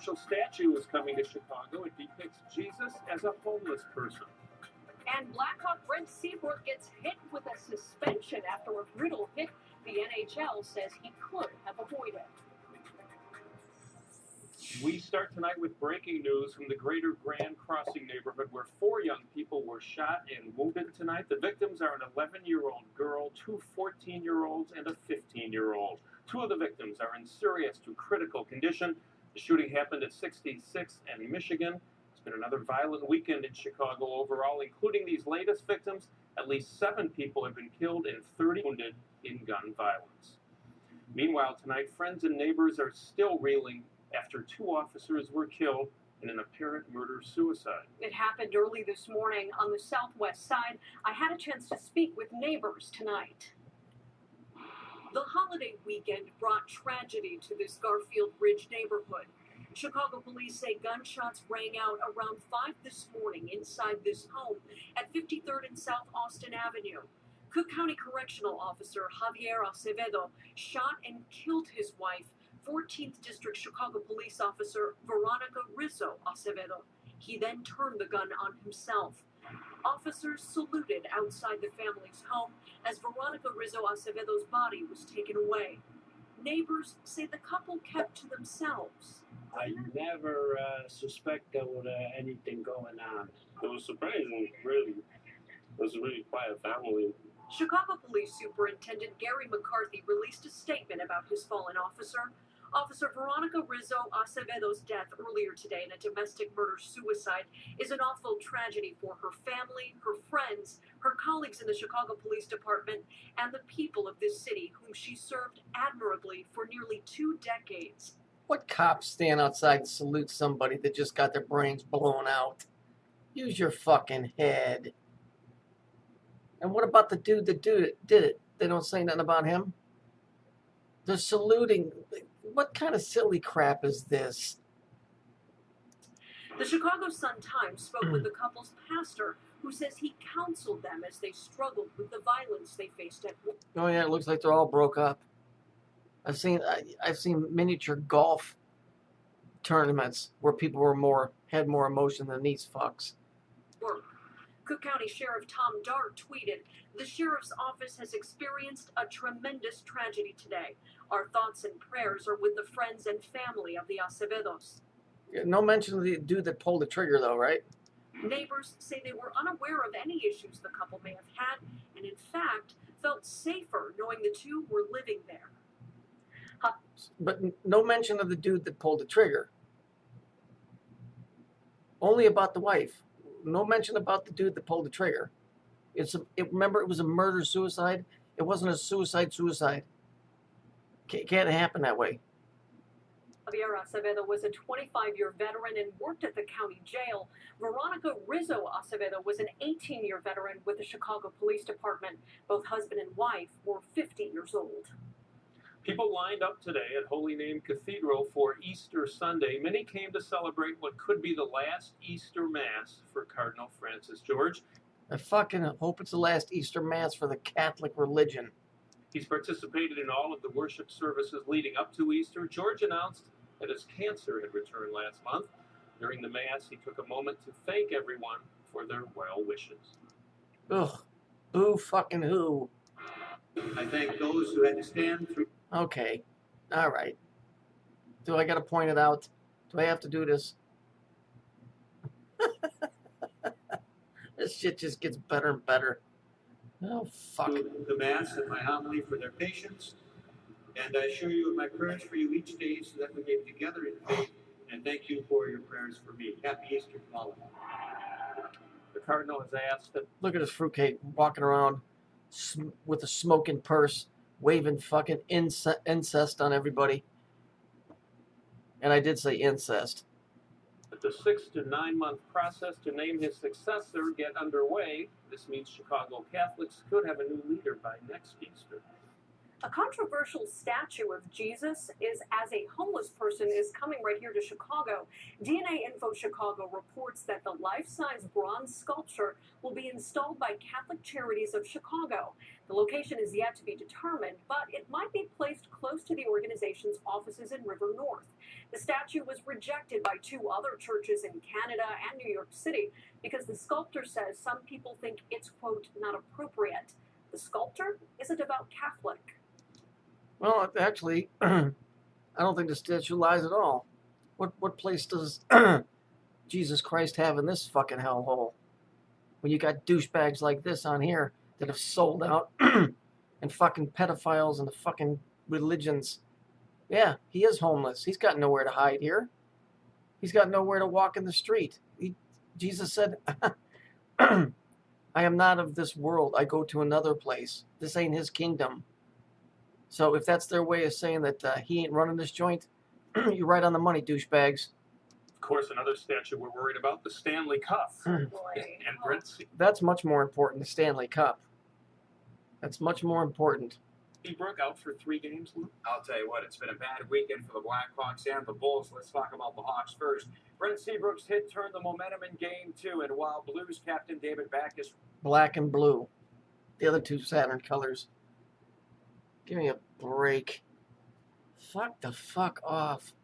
A statue is coming to Chicago. It depicts Jesus as a homeless person. And Blackhawk Brent Seabrook gets hit with a suspension after a brutal hit the NHL says he could have avoided. We start tonight with breaking news from the greater Grand Crossing neighborhood where 4 young people were shot and wounded tonight. The victims are an 11-year-old girl, 2 14-year-olds, and a 15-year-old. 2 of the victims are in serious to critical condition. The shooting happened at 66th and Michigan. It's been another violent weekend in Chicago overall, including these latest victims. At least 7 people have been killed and 30 wounded in gun violence. Meanwhile, tonight, friends and neighbors are still reeling after 2 officers were killed in an apparent murder-suicide. It happened early this morning on the southwest side. I had a chance to speak with neighbors tonight. The holiday weekend brought tragedy to this Garfield Ridge neighborhood. Chicago police say gunshots rang out around 5 this morning inside this home at 53rd and South Austin Avenue. Cook County Correctional Officer Javier Acevedo shot and killed his wife, 14th District Chicago Police Officer Veronica Rizzo Acevedo. He then turned the gun on himself. Officers saluted outside the family's home as Veronica Rizzo Acevedo's body was taken away. Neighbors say the couple kept to themselves. I never suspect there was anything going on. It was surprising, really. It was a really quiet family. Chicago Police Superintendent Gary McCarthy released a statement about his fallen officer. Officer Veronica Rizzo Acevedo's death earlier today in a domestic murder-suicide is an awful tragedy for her family, her friends, her colleagues in the Chicago Police Department, and the people of this city whom she served admirably for nearly 2 decades. What cops stand outside and salute somebody that just got their brains blown out? Use your fucking head. And what about the dude that did it? They don't say nothing about him? They're saluting. What kind of silly crap is this? The Chicago Sun-Times spoke with the couple's pastor, who says he counseled them as they struggled with the violence they faced at work. Oh yeah, it looks like they're all broke up. I've seen miniature golf tournaments where people were had more emotion than these fucks. Cook County Sheriff Tom Dart tweeted, "The sheriff's office has experienced a tremendous tragedy today. Our thoughts and prayers are with the friends and family of the Acevedos." No mention of the dude that pulled the trigger, though, right? Neighbors say they were unaware of any issues the couple may have had, and in fact, felt safer knowing the 2 were living there. But no mention of the dude that pulled the trigger. Only about the wife. No mention about the dude that pulled the trigger. Remember, it was a murder-suicide. It wasn't a suicide. Can't happen that way. Javier Acevedo was a 25-year veteran and worked at the county jail. Veronica Rizzo Acevedo was an 18-year veteran with the Chicago Police Department. Both husband and wife were 50 years old. People lined up today at Holy Name Cathedral for Easter Sunday. Many came to celebrate what could be the last Easter Mass for Cardinal Francis George. I fucking hope it's the last Easter Mass for the Catholic religion. He's participated in all of the worship services leading up to Easter. George announced that his cancer had returned last month. During the Mass, he took a moment to thank everyone for their well wishes. Ugh. Boo fucking who. I thank those who had to stand through. Okay. All right. Do I got to point it out? Do I have to do this? This shit just gets better and better. Oh, fuck. The Mass and my homily for their patience. And I assure you of my prayers for you each day so that we may be together in faith. And thank you for your prayers for me. Happy Easter to all of you. The Cardinal has asked that... Look at this fruitcake walking around with a smoking purse, waving fucking incest on everybody. And I did say incest. The 6 to 9 month process to name his successor get underway. This means Chicago Catholics could have a new leader by next Easter. A controversial statue of Jesus is as a homeless person is coming right here to Chicago. DNA Info Chicago reports that the life-size bronze sculpture will be installed by Catholic Charities of Chicago. The location is yet to be determined, but it might be placed close to the organization's offices in River North. The statue was rejected by 2 other churches in Canada and New York City because the sculptor says some people think it's, quote, not appropriate. The sculptor is a devout Catholic. Well, actually, I don't think the statue lies at all. What place does Jesus Christ have in this fucking hellhole? When you got douchebags like this on here that have sold out and fucking pedophiles and the fucking religions. Yeah, he is homeless. He's got nowhere to hide here. He's got nowhere to walk in the street. Jesus said, I am not of this world. I go to another place. This ain't his kingdom. So if that's their way of saying that he ain't running this joint, you're right on the money, douchebags. Of course, another statue we're worried about, the Stanley Cup. And Brent That's much more important, the Stanley Cup. That's much more important. Seabrook out for 3 games, Luke. I'll tell you what, it's been a bad weekend for the Blackhawks and the Bulls. Let's talk about the Hawks first. Brent Seabrook's hit turned the momentum in Game 2, and while Blues captain David Backes... Black and blue. The other 2 Saturn colors. Give me a break. Fuck the fuck off.